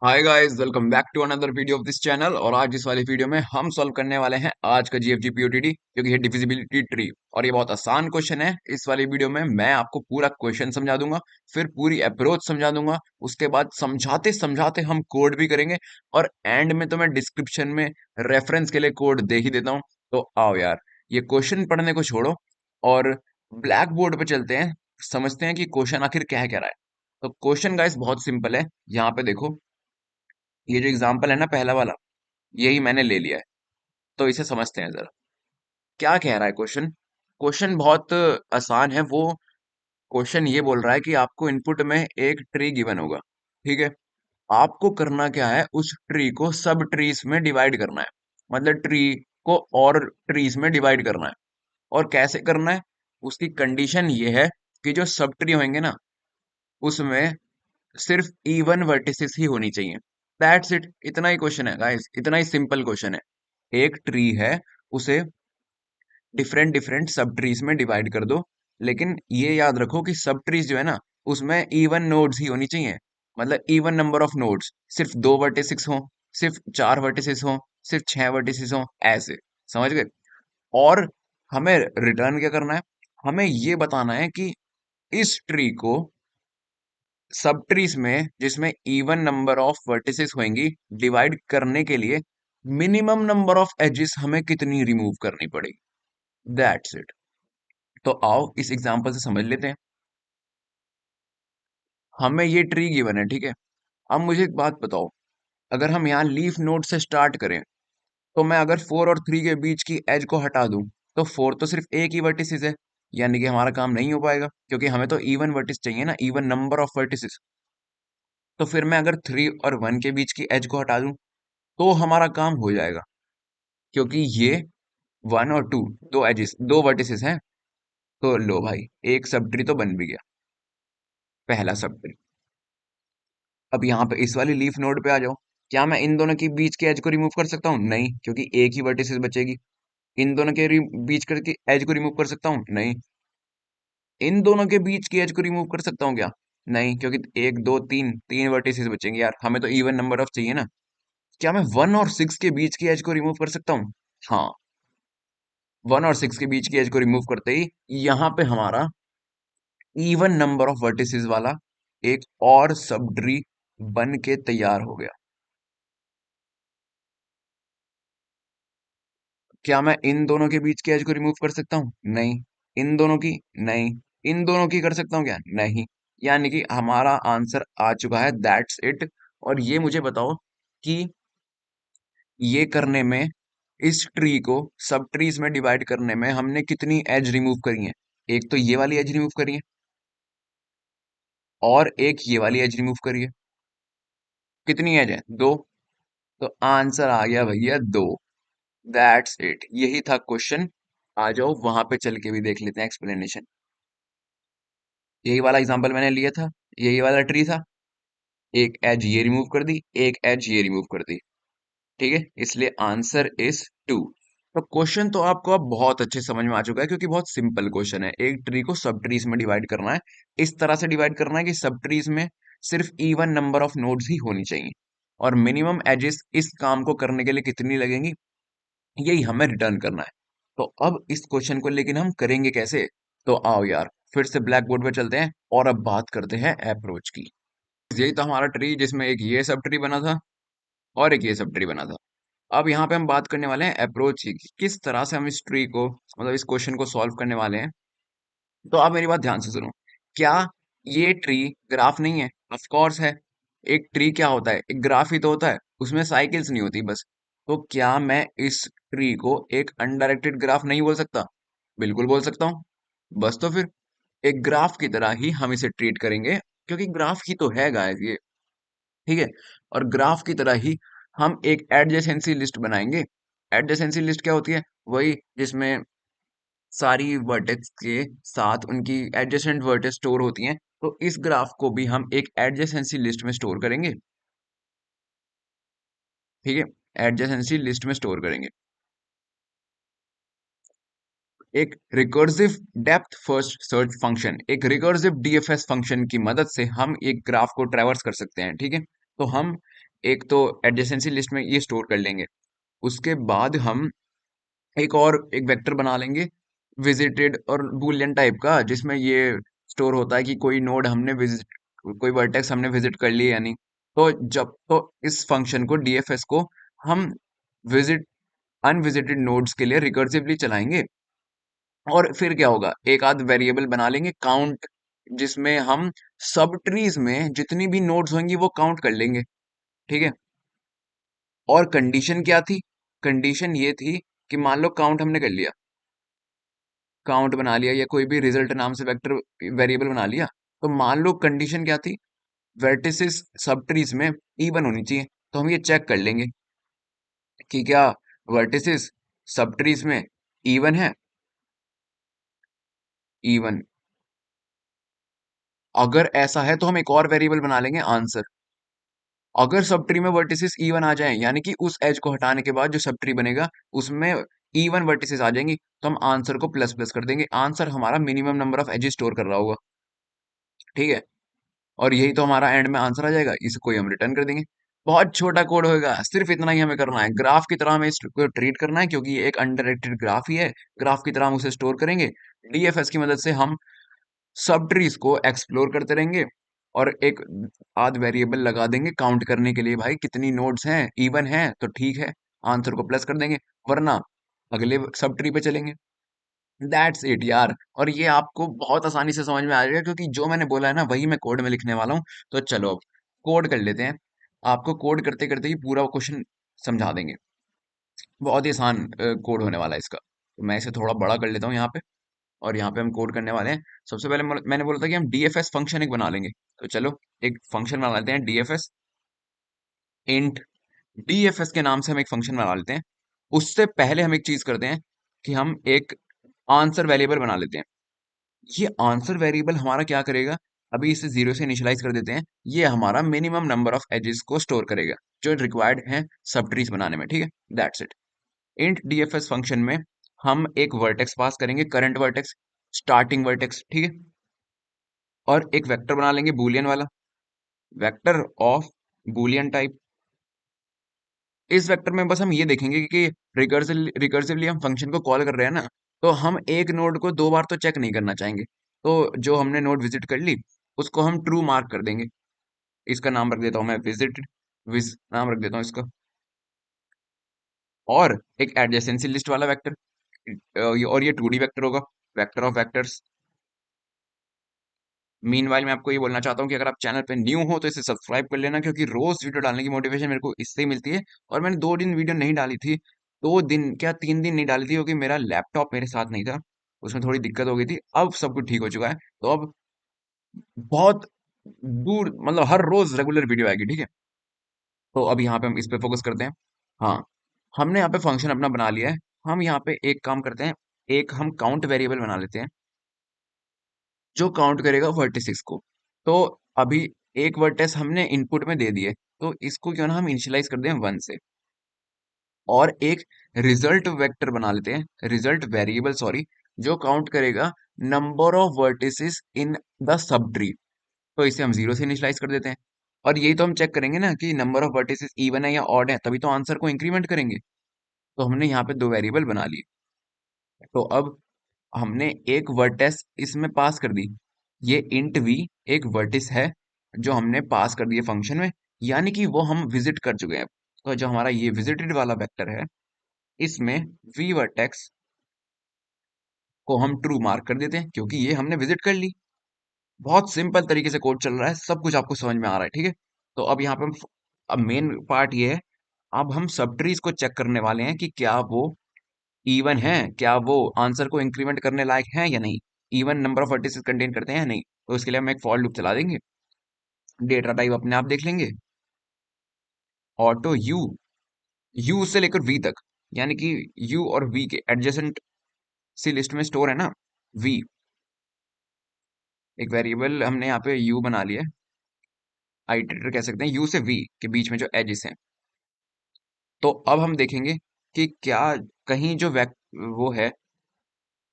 Hi guys, welcome back to another video of this channel. और आज इस वाली वीडियो में हम सॉल्व करने वाले हैं आज का जीएफजी पीओटीडी, जो कि है डिविजिबिलिटी ट्री। और ये बहुत आसान क्वेश्चन है। इस वाली वीडियो में मैं आपको पूरा क्वेश्चन समझा दूंगा, फिर पूरी अप्रोच समझा दूंगा। उसके बाद समझाते समझाते हम कोड भी करेंगे, और एंड में तो मैं डिस्क्रिप्शन में रेफरेंस के लिए कोड दे ही देता हूँ। तो आओ यार, ये क्वेश्चन पढ़ने को छोड़ो और ब्लैक बोर्ड पे चलते हैं, समझते हैं कि क्वेश्चन आखिर कह रहा है। तो क्वेश्चन गाइस बहुत सिंपल है। यहाँ पे देखो, ये जो एग्जाम्पल है ना पहला वाला, यही मैंने ले लिया है। तो इसे समझते हैं जरा, क्या कह रहा है क्वेश्चन। क्वेश्चन बहुत आसान है। वो क्वेश्चन ये बोल रहा है कि आपको इनपुट में एक ट्री गिवन होगा, ठीक है। आपको करना क्या है, उस ट्री को सब ट्रीज में डिवाइड करना है। मतलब ट्री को और ट्रीज में डिवाइड करना है। और कैसे करना है, उसकी कंडीशन ये है कि जो सब ट्री होंगे ना, उसमें सिर्फ इवन वर्टिसेस ही होनी चाहिए। That's it. इतना ही क्वेश्चन है गाइस, इतना ही सिंपल क्वेश्चन है। एक ट्री है, उसे डिफरेंट डिफरेंट सब ट्रीज में डिवाइड कर दो। लेकिन ये याद रखो कि सब ट्रीज जो है ना, उसमें इवन नोड्स ही होनी चाहिए। मतलब इवन नंबर ऑफ नोड्स, सिर्फ दो वर्टिसेस हो, सिर्फ चार वर्टिसेस हो, सिर्फ छह वर्टिसेस हो, ऐसे। समझ गए। और हमें रिटर्न क्या करना है, हमें ये बताना है कि इस ट्री को सब ट्रीज में जिसमें इवन नंबर ऑफ वर्टिसेस होंगी, डिवाइड करने के लिए मिनिमम नंबर ऑफ एजेस हमें कितनी रिमूव करनी पड़ेगी। That's it. तो आओ इस एग्जांपल से समझ लेते हैं। हमें ये ट्री गिवन है, ठीक है। अब मुझे एक बात बताओ, अगर हम यहाँ लीफ नोड से स्टार्ट करें, तो मैं अगर 4 और 3 के बीच की एज को हटा दूं, तो 4 तो सिर्फ एक ही वर्टिसेस है। यानी कि हमारा काम नहीं हो पाएगा, क्योंकि हमें तो इवन वर्टिस चाहिए ना, इवन नंबर ऑफ वर्टिसेस। तो फिर मैं अगर 3 और 1 के बीच की एज को हटा दूं, तो हमारा काम हो जाएगा। क्योंकि ये 1 और 2 दो एजेस, दो वर्टिसेस हैं। तो लो भाई, एक सब ट्री तो बन भी गया, पहला सब ट्री। अब यहाँ पे इस वाली लीफ नोड पे आ जाओ। क्या मैं इन दोनों के बीच के एज को रिमूव कर सकता हूँ? नहीं, क्योंकि एक ही वर्टिसेस बचेगी। इन दोनों के बीच करके एज को रिमूव कर सकता हूँ? नहीं। इन दोनों के बीच की एज को रिमूव कर सकता हूँ क्या? नहीं, क्योंकि एक दो तीन तीन वर्टिसेस बचेंगे यार, हमें तो इवन नंबर ऑफ चाहिए ना। क्या मैं 1 और 6 के बीच की एज को रिमूव कर सकता हूँ? हाँ। 1 और 6 के बीच की एज को रिमूव करते ही यहाँ पे हमारा इवन नंबर ऑफ वर्टिसेस वाला एक और सब ट्री बन के तैयार हो गया। क्या मैं इन दोनों के बीच की एज को रिमूव कर सकता हूँ? नहीं। इन दोनों की? नहीं। इन दोनों की कर सकता हूँ क्या? नहीं। यानी कि हमारा आंसर आ चुका है, दैट्स इट। और ये मुझे बताओ कि ये करने में, इस ट्री को सब ट्रीज में डिवाइड करने में हमने कितनी एज रिमूव करी है। एक तो ये वाली एज रिमूव करी है, और एक ये वाली एज रिमूव करी है। कितनी एज है? दो। तो आंसर आ गया भैया, दो। दैट्स इट, यही था क्वेश्चन। आ जाओ वहां पे चल के भी देख लेते हैं एक्सप्लेनेशन। यही वाला एग्जांपल मैंने लिया था, यही वाला ट्री था। एक एज ये रिमूव कर दी, एक एज ये रिमूव कर दी, ठीक है। इसलिए आंसर इज 2। तो क्वेश्चन तो आपको अब बहुत अच्छे समझ में आ चुका है, क्योंकि बहुत सिंपल क्वेश्चन है। एक ट्री को सब ट्रीज में डिवाइड करना है। इस तरह से डिवाइड करना है कि सब ट्रीज में सिर्फ इवन नंबर ऑफ नोड्स ही होनी चाहिए। और मिनिमम एजेस इस काम को करने के लिए कितनी लगेंगी, यही हमें रिटर्न करना है। तो अब इस क्वेश्चन को लेकिन हम करेंगे कैसे। तो आओ यार, फिर से ब्लैक बोर्ड पे चलते हैं और अब बात करते हैं अप्रोच की। यही था हमारा ट्री, जिसमें एक ये सब ट्री बना था और एक ये सब ट्री बना था। अब यहाँ पे हम बात करने वाले हैं अप्रोच की, कि किस तरह से हम इस ट्री को, मतलब इस क्वेश्चन को सॉल्व करने वाले हैं। तो आप मेरी बात ध्यान से सुनो। क्या ये ट्री ग्राफ नहीं है? ऑफ कोर्स है। एक ट्री क्या होता है, एक ग्राफ ही तो होता है, उसमें साइकिल्स नहीं होती बस। तो क्या मैं इस ट्री को एक अनडायरेक्टेड ग्राफ नहीं बोल सकता? बिल्कुल बोल सकता हूँ। बस तो फिर एक ग्राफ की तरह ही हम इसे ट्रीट करेंगे, क्योंकि ग्राफ ही तो है गाइस ये, ठीक है। और ग्राफ की तरह ही हम एक एडजेसेंसी लिस्ट बनाएंगे। एडजेसेंसी लिस्ट क्या होती है? वही जिसमें सारी वर्टेक्स के साथ उनकी एडजेसेंट वर्टेक्स स्टोर होती हैं। तो इस ग्राफ को भी हम एक एडजेसेंसी लिस्ट में स्टोर करेंगे, ठीक है। एडजेसेंसी लिस्ट में स्टोर करेंगे। एक recursive depth first search function, एक रिकर्सिव डीएफएस फंक्शन की मदद से हम एक ग्राफ को ट्रैवर्स कर सकते हैं, ठीक है। तो हम एक तो एडजेसेंसी लिस्ट में ये स्टोर कर लेंगे। उसके बाद हम एक वेक्टर बना लेंगे विजिटेड और बूलियन टाइप का, जिसमें ये स्टोर होता है कि कोई नोड हमने विजिट, कोई वर्टेक्स हमने विजिट कर लिया या नहीं। तो जब तो इस फंक्शन को डीएफएस को हम विजिट अनविजिटेड नोड्स के लिए रिकर्सिवली चलाएंगे। और फिर क्या होगा, एक आध वेरिएबल बना लेंगे काउंट, जिसमें हम सब ट्रीज में जितनी भी नोड्स होंगी वो काउंट कर लेंगे। ठीक है। और कंडीशन क्या थी? कंडीशन ये थी कि मान लो काउंट हमने कर लिया, काउंट बना लिया, या कोई भी रिजल्ट नाम से वेक्टर वेरिएबल बना लिया। तो मान लो कंडीशन क्या थी, वर्टिसेस सब ट्रीज में इवन होनी चाहिए। तो हम ये चेक कर लेंगे कि क्या वर्टिसेस सब ट्रीज में इवन है। इवन, अगर ऐसा है तो हम एक और वेरिएबल बना लेंगे आंसर। अगर सब ट्री में वर्टिसेस इवन आ जाएं, यानी कि उस एज को हटाने के बाद जो सब ट्री बनेगा उसमें इवन वर्टिसेस आ जाएंगी, तो हम आंसर को प्लस प्लस कर देंगे। आंसर हमारा minimum number of edges store कर रहा होगा। ठीक है। और यही तो हमारा एंड में आंसर आ जाएगा, इसको ही हम रिटर्न कर देंगे। बहुत छोटा कोड होएगा, सिर्फ इतना ही हमें करना है। ग्राफ की तरह हमें इसको ट्रीट करना है, क्योंकि ये एक अंडररेटेड ग्राफ ही है। ग्राफ की तरह हम उसे स्टोर करेंगे। डीएफएस की मदद से हम सब ट्रीज को एक्सप्लोर करते रहेंगे, और एक आध वेरिएबल लगा देंगे काउंट करने के लिए, भाई कितनी नोड्स हैं, इवन हैं तो ठीक है, आंसर को प्लस कर देंगे, वरना अगले सब ट्री पे चलेंगे। दैट्स इट यार। और ये आपको बहुत आसानी से समझ में आ जाएगा, क्योंकि जो मैंने बोला है ना वही मैं कोड में लिखने वाला हूँ। तो चलो अब कोड कर लेते हैं। आपको कोड करते करते ही पूरा क्वेश्चन समझा देंगे। बहुत ही आसान कोड होने वाला है इसका। तो मैं इसे थोड़ा बड़ा कर लेता हूँ यहाँ पे, और यहाँ पे हम कोड करने वाले हैं। सबसे पहले मैंने बोला था कि हम डीएफएस फंक्शन एक बना लेंगे। तो चलो एक फंक्शन बना लेते हैं डीएफएस इंट। डीएफएस के नाम से हम एक फंक्शन बना लेते हैं। उससे पहले हम एक चीज करते हैं कि हम एक आंसर वेरिएबल बना लेते हैं। ये आंसर वेरिएबल हमारा क्या करेगा, अभी इसे जीरो से इनिशियलाइज कर देते हैं। ये हमारा मिनिमम नंबर ऑफ एजेस को स्टोर करेगा जो रिक्वायर्ड है सब ट्रीज बनाने में। ठीक है, that's it. Int DFS function में हम एक वर्टेक्स पास करेंगे, करंट वर्टेक्स, स्टार्टिंग वर्टेक्स। ठीक है। और एक वेक्टर बना लेंगे बूलियन वाला, वेक्टर ऑफ बूलियन टाइप। इस वेक्टर में बस हम ये देखेंगे कि रिकर्सिवली हम फंक्शन को कॉल कर रहे हैं ना, तो हम एक नोड को दो बार तो चेक नहीं करना चाहेंगे। तो जो हमने नोड विजिट कर ली उसको हम ट्रू मार्क कर देंगे। इसका नाम रख देता हूँ मैं विजिट, विज नाम रख देता हूँ इसका। और एक एडजेसेंसी लिस्ट वाला वेक्टर, और ये 2D वेक्टर होगा, वेक्टर ऑफ वेक्टर्स। मीनवाइल मैं आपको ये बोलना चाहता हूँ कि अगर आप चैनल पे न्यू हो तो इसे सब्सक्राइब कर लेना, क्योंकि रोज वीडियो डालने की मोटिवेशन मेरे को इससे ही मिलती है। और मैंने 2 दिन वीडियो नहीं डाली थी, 2 दिन क्या 3 दिन नहीं डाली थी, क्योंकि मेरा लैपटॉप मेरे साथ नहीं था, उसमें थोड़ी दिक्कत हो गई थी। अब सब कुछ ठीक हो चुका है, तो अब बहुत दूर मतलब हर रोज रेगुलर वीडियो आएगी। ठीक है। तो अब यहाँ पे हम इस पे फोकस करते हैं। हाँ, हमने यहाँ पे फंक्शन अपना बना लिया है। हम यहाँ पे एक काम करते हैं, एक हम काउंट वेरिएबल बना लेते हैं जो काउंट करेगा वर्टिसेस को। तो अभी एक वर्टेक्स हमने इनपुट में दे दिए, तो इसको क्यों ना हम इनिशियलाइज कर दें 1 से। और एक रिजल्ट वेक्टर बना लेते हैं, रिजल्ट वेरिएबल सॉरी, जो काउंट करेगा number of vertices in the sub tree. तो इसे हम 0 से इनिशियलाइज कर देते हैं। और यही तो हम चेक करेंगे ना कि नंबर ऑफ वर्टिसेस इवन है या ऑड है, तभी तो आंसर को इंक्रीमेंट करेंगे। तो हमने यहाँ पे दो वेरिएबल बना लिए। तो अब हमने एक वर्टेक्स इसमें पास कर दी। ये इंट वी एक वर्टिस है जो हमने पास कर दिया फंक्शन में, यानी कि वो हम विजिट कर चुके हैं। तो जो हमारा ये विजिटेड वाला वेक्टर है, इसमें वी वर्टेक्स को हम ट्रू मार्क कर देते हैं, क्योंकि ये हमने विजिट कर ली। बहुत सिंपल तरीके से कोड चल रहा है, सब कुछ आपको समझ में आ रहा है। ठीक है। तो अब यहाँ पे हम अब मेन पार्ट ये है, अब हम सब ट्रीज को चेक करने वाले हैं कि क्या वो इवन है, क्या वो आंसर को इंक्रीमेंट करने लायक है या नहीं, even number of vertices contain करते हैं या नहीं। तो इसके लिए हम एक फॉर लूप चला देंगे। डेटा टाइप अपने आप देख लेंगे, ऑटो यू, यू से लेकर वी तक, यानी कि यू और वी के एडजेसेंट सी लिस्ट में स्टोर है ना वी। एक वेरिएबल हमने यहाँ पे यू बना लिया है, आइटरेटर कह सकते हैं, यू से वी के बीच में जो एजेस हैं। तो अब हम देखेंगे कि क्या कहीं जो वो है,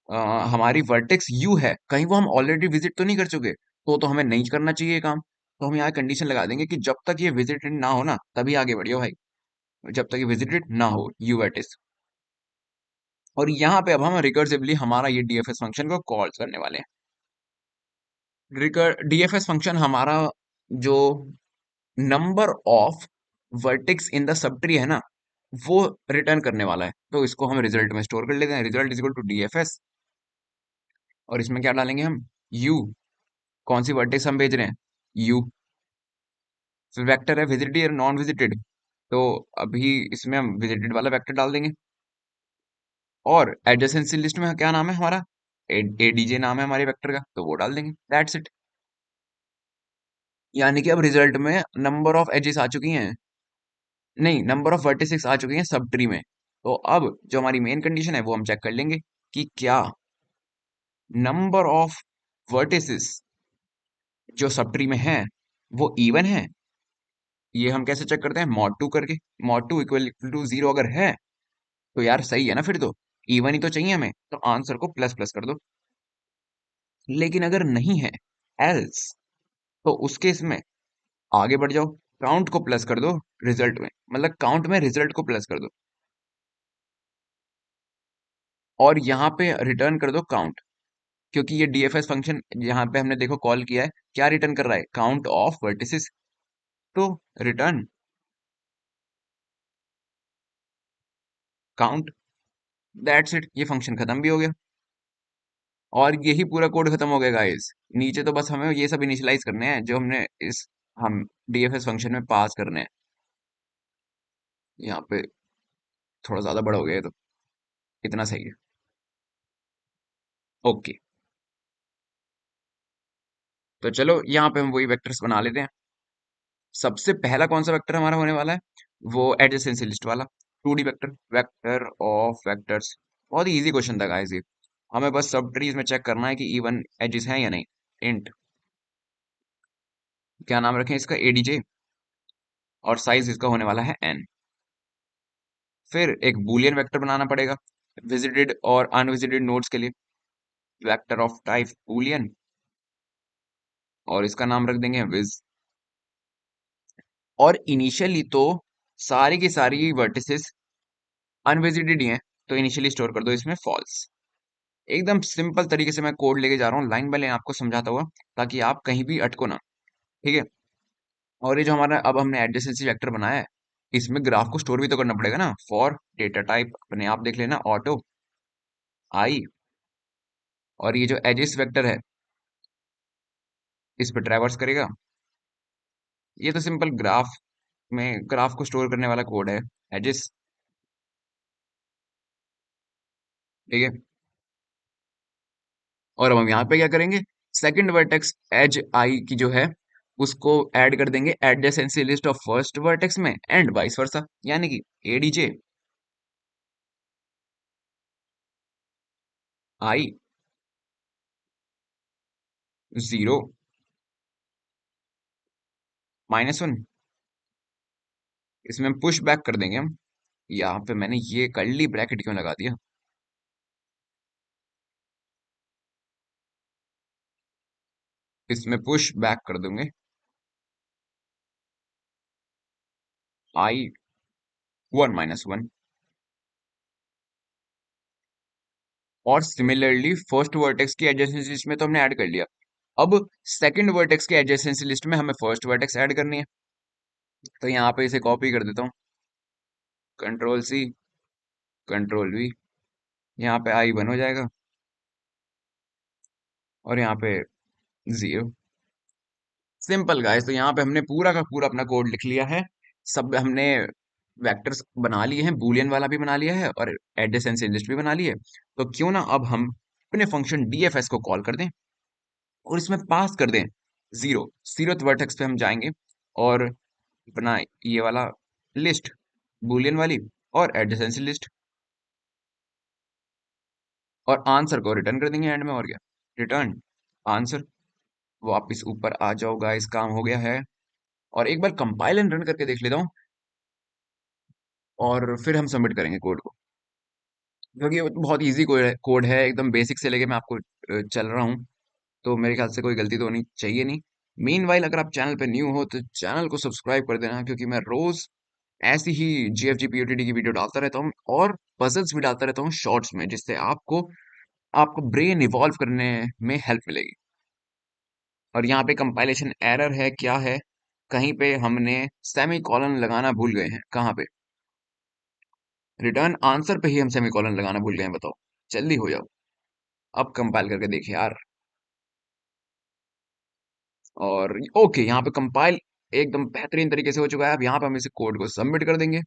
अ, हमारी वर्टेक्स यू है, कहीं वो हम ऑलरेडी विजिट तो नहीं कर चुके। तो हमें नहीं करना चाहिए ये काम। तो हम यहाँ कंडीशन लगा देंगे कि जब तक ये विजिटेड ना हो ना तभी आगे बढ़ियो भाई, जब तक ये विजिटेड ना हो यू वेटिस। और यहाँ पे अब हम रिकर्सिवली हमारा ये डीएफएस फंक्शन को कॉल करने वाले हैं। डीएफएस फंक्शन हमारा जो number of vertex in the sub tree है ना, वो रिटर्न करने वाला है। तो इसको हम रिजल्ट में स्टोर कर लेते हैं, result is equal to DFS. और इसमें क्या डालेंगे हम, यू, कौन सी वर्टेक्स हम भेज रहे हैं, यू। फिर वेक्टर है विजिटेड और नॉन विजिटेड, तो अभी इसमें हम विजिटेड वाला वेक्टर डाल देंगे। और एडजेसेंसी लिस्ट में क्या नाम है हमारा, एडीजे नाम है हमारे वेक्टर का, तो वो डाल देंगे, दैट्स इट। यानी कि अब रिजल्ट में नंबर ऑफ एजेस आ चुकी हैं, नहीं नंबर ऑफ वर्टिसेस आ चुकी हैं सब ट्री में। तो अब जो हमारी मेन कंडीशन है वो हम चेक कर लेंगे कि क्या नंबर ऑफ वर्टिसेस जो सब ट्री में है वो इवन है। ये हम कैसे चेक करते हैं, मॉड टू करके। Mod two equal to zero अगर है तो यार सही है ना, फिर तो इवन ही तो चाहिए हमें, तो आंसर को प्लस प्लस कर दो। लेकिन अगर नहीं है, एल्स, तो उस केस में आगे बढ़ जाओ, काउंट को प्लस कर दो रिजल्ट में, मतलब काउंट में रिजल्ट को प्लस कर दो और यहाँ पे रिटर्न कर दो काउंट। क्योंकि ये डीएफएस फंक्शन यहाँ पे हमने देखो कॉल किया है, क्या रिटर्न कर रहा है, काउंट ऑफ वर्टिसेस। तो रिटर्न काउंट, दैट्स इट, ये फंक्शन खत्म भी हो गया। और यही पूरा कोड खत्म हो गया गाइस। नीचे तो बस हमें ये सब इनिशियलाइज करने हैं जो हमने इस हम डीएफएस फंक्शन में पास करने हैं। यहाँ पे थोड़ा ज्यादा बड़ा हो गया है, तो इतना सही है। ओके, तो चलो यहाँ पे हम वही वेक्टर्स बना लेते हैं। सबसे पहला कौन सा वेक्टर हमारा होने वाला है, वो एडजेसेंसी लिस्ट वाला 2D vector, vector of vectors. बहुत ही इजी क्वेश्चन था गाइस ये। हमें बस सब ट्रीज में चेक करना है कि इवन एजेस हैं या नहीं। इंट, क्या नाम रखें इसका, एडीजे, और साइज इसका होने वाला है n। फिर एक बूलियन वेक्टर बनाना पड़ेगा विजिटेड और अनविजिटेड नोड्स के लिए, वेक्टर ऑफ टाइप बूलियन, और इसका नाम रख देंगे विज। और इनिशियली तो सारी की सारी वर्टिसेस अनविजिटेड ही हैं, तो इनिशियली स्टोर कर दो इसमें फॉल्स। एकदम सिंपल तरीके से मैं कोड लेके जा रहा हूँ लाइन बाय लाइन आपको समझाता हुआ, ताकि आप कहीं भी अटको ना, ठीक है। और ये जो हमारा अब हमने एडजेसेंसी वेक्टर बनाया है, इसमें ग्राफ को स्टोर भी तो करना पड़ेगा ना। फॉर डेटा टाइप अपने आप देख लेना, ऑटो आई, और ये जो एजेस वेक्टर है इस पे ट्रैवर्स करेगा। ये तो सिंपल ग्राफ में ग्राफ को स्टोर करने वाला कोड है, एजेस, ठीक है। और अब हम यहाँ पे क्या करेंगे, सेकंड वर्टेक्स एज आई की जो है उसको ऐड कर देंगे adjacency list of first vertex में, एंड वाइस वर्सा, यानी कि एडीजे आई 0 -1। इसमें हम पुश बैक कर देंगे हम। यहाँ पे मैंने ये कर्ली ब्रैकेट क्यों लगा दिया, इसमें पुश बैक कर दूंगे आई 1 - 1। और सिमिलरली फर्स्ट वर्टेक्स की एडजेसेंसी लिस्ट में तो हमने ऐड कर लिया। अब सेकंड वर्टेक्स के एडजेसेंसी लिस्ट में हमें फर्स्ट वर्टेक्स ऐड करनी है, तो यहाँ पे इसे कॉपी कर देता हूँ, कंट्रोल सी, कंट्रोल वी। यहाँ पे आई 1 हो जाएगा और यहाँ पे 0। सिंपल गाइस, तो यहाँ पे हमने पूरा का पूरा अपना कोड लिख लिया है। सब हमने वेक्टर्स बना लिए हैं, बूलियन वाला भी बना लिया है और एडजेसेंसी लिस्ट भी बना ली है। तो क्यों ना अब हम अपने फंक्शन डीएफएस को कॉल कर दें और इसमें पास कर दें 0, जीरोथ वर्टेक्स पे हम जाएंगे और अपना ये वाला लिस्ट, बूलियन वाली और एडजेसेंसी लिस्ट, और आंसर को रिटर्न कर देंगे एंड में। और क्या, रिटर्न आंसर। वापिस ऊपर आ जाओ गाइस, काम हो गया है। और एक बार कंपाइल एंड रन करके देख लेता हूँ और फिर हम सबमिट करेंगे कोड को, क्योंकि ये बहुत इजी कोड है, एकदम बेसिक से लेके मैं आपको चल रहा हूँ, तो मेरे ख्याल से कोई गलती तो होनी चाहिए नहीं। मीनवाइल अगर आप चैनल पे न्यू हो तो चैनल को सब्सक्राइब कर देना, क्योंकि मैं रोज ऐसी ही जीएफजी पीओटीडी की वीडियो डालता रहता हूँ और पजल्स भी डालता रहता हूँ शॉर्ट्स में, जिससे आपको आपका ब्रेन इवॉल्व करने में हेल्प मिलेगी। और यहाँ पे कंपाइलेशन एरर है, क्या है, कहीं पे हमने सेमी कॉलन लगाना भूल गए हैं। कहाँ पे? रिटर्न आंसर पे ही हम सेमी कॉलन लगाना भूल गए हैं, बताओ। जल्दी हो जाओ, अब कंपाइल करके देखिए यार। और ओके, यहाँ पे कंपाइल एकदम बेहतरीन तरीके से हो चुका है। अब यहाँ पे हम इसे कोड को सबमिट कर देंगे।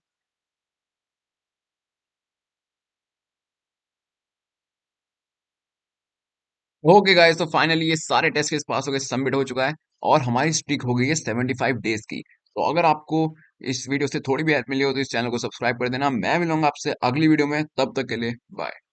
ओके गाइस, तो फाइनली ये सारे टेस्ट केस पास हो गए, सबमिट हो चुका है और हमारी स्ट्रिक हो गई है 75 डेज की। तो अगर आपको इस वीडियो से थोड़ी भी हेल्प मिली हो तो इस चैनल को सब्सक्राइब कर देना। मैं मिलूंगा आपसे अगली वीडियो में, तब तक के लिए बाय।